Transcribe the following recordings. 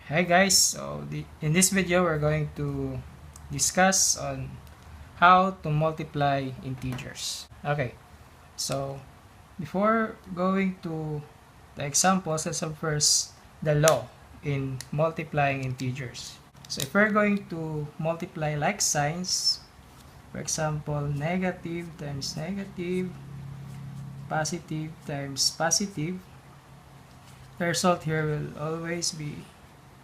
Hi guys, so in this video we're going to discuss on how to multiply integers. Okay, so before going to the examples, let's have first the law in multiplying integers. So if we're going to multiply like signs, for example, negative times negative, positive times positive, the result here will always be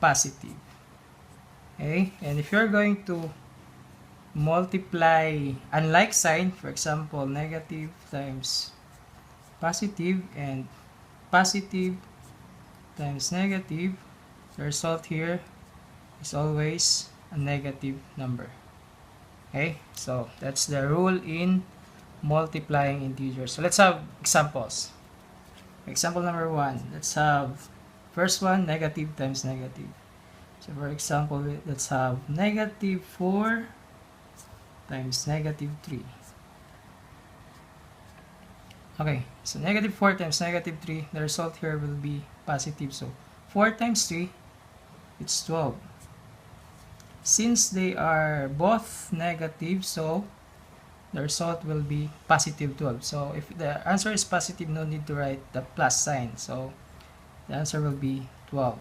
positive. Okay, and if you're going to multiply unlike sign, for example, negative times positive and positive times negative, the result here is always a negative number. Okay, so that's the rule in multiplying integers. So let's have examples. Example number 1, let's have first one, negative times negative. So for example, let's have negative 4 times negative 3. Okay, so negative 4 times negative 3, the result here will be positive. So 4 times 3, it's 12. Since they are both negative, so the result will be positive 12. So if the answer is positive, no need to write the plus sign. So the answer will be 12.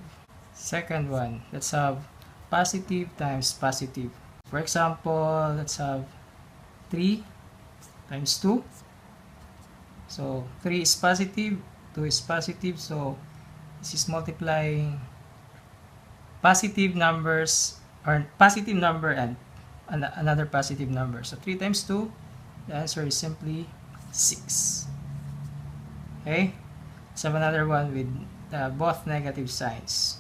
Second one, let's have positive times positive. For example, let's have 3 times 2. So 3 is positive, 2 is positive. So this is multiplying positive numbers, or positive number and another positive number. So 3 times 2, the answer is simply 6. Okay, let's have another one with both negative signs.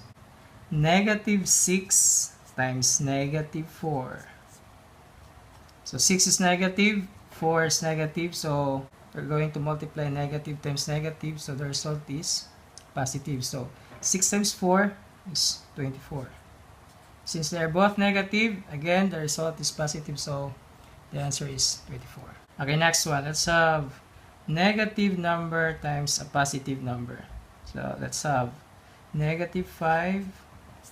Negative 6 times negative 4. So 6 is negative, 4 is negative, so we're going to multiply negative times negative, so the result is positive. So 6 times 4 is 24. Since they are both negative, again, the result is positive, so the answer is 24. Okay, next one. Let's have negative number times a positive number. So let's have negative 5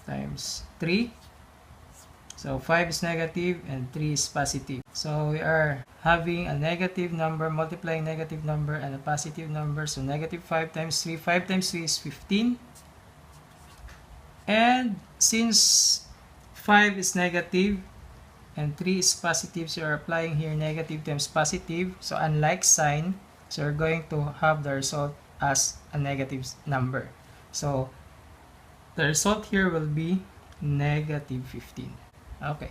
times 3. So 5 is negative and 3 is positive. So we are having a negative number multiplying negative number and a positive number. So negative 5 times 3. 5 times 3 is 15. And since 5 is negative and 3 is positive, so you're applying here negative times positive. So unlike sign, so you're going to have the result as a negative number. So the result here will be negative 15. Okay.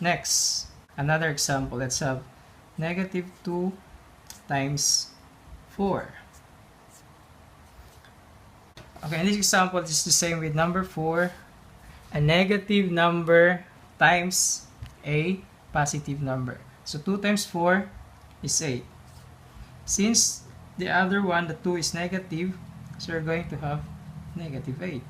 Next, another example. Let's have negative 2 times 4. Okay, in this example, it's the same with number 4. A negative number times a positive number. So 2 times 4 is 8. Since the other one, the 2 is negative, so we're going to have negative 8.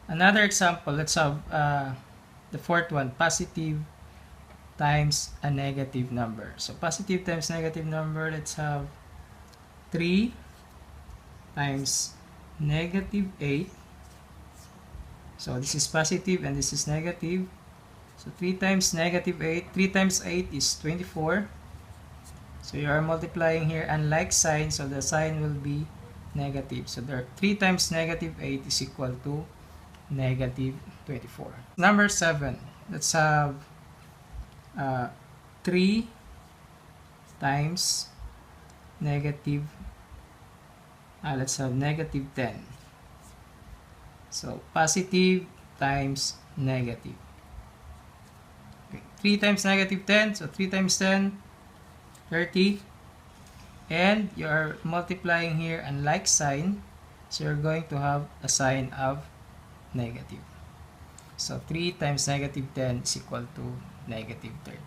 Another example, let's have the fourth one, positive times a negative number. So positive times negative number, let's have 3 times negative 8. So this is positive and this is negative. So 3 times negative 8, 3 times 8 is 24. So you are multiplying here unlike sign, so the sign will be negative. So there 3 times negative 8 is equal to negative 24. Number 7, let's have 3 times negative, let's have negative 10. So positive times negative. Okay, 3 times negative 10, so 3 times 10, 30. And you are multiplying here unlike sign, so you're going to have a sign of negative. So 3 times negative 10 is equal to negative 30.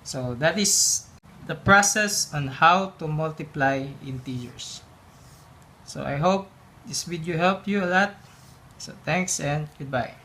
So that is the process on how to multiply integers. So I hope this video helped you a lot. So thanks and goodbye.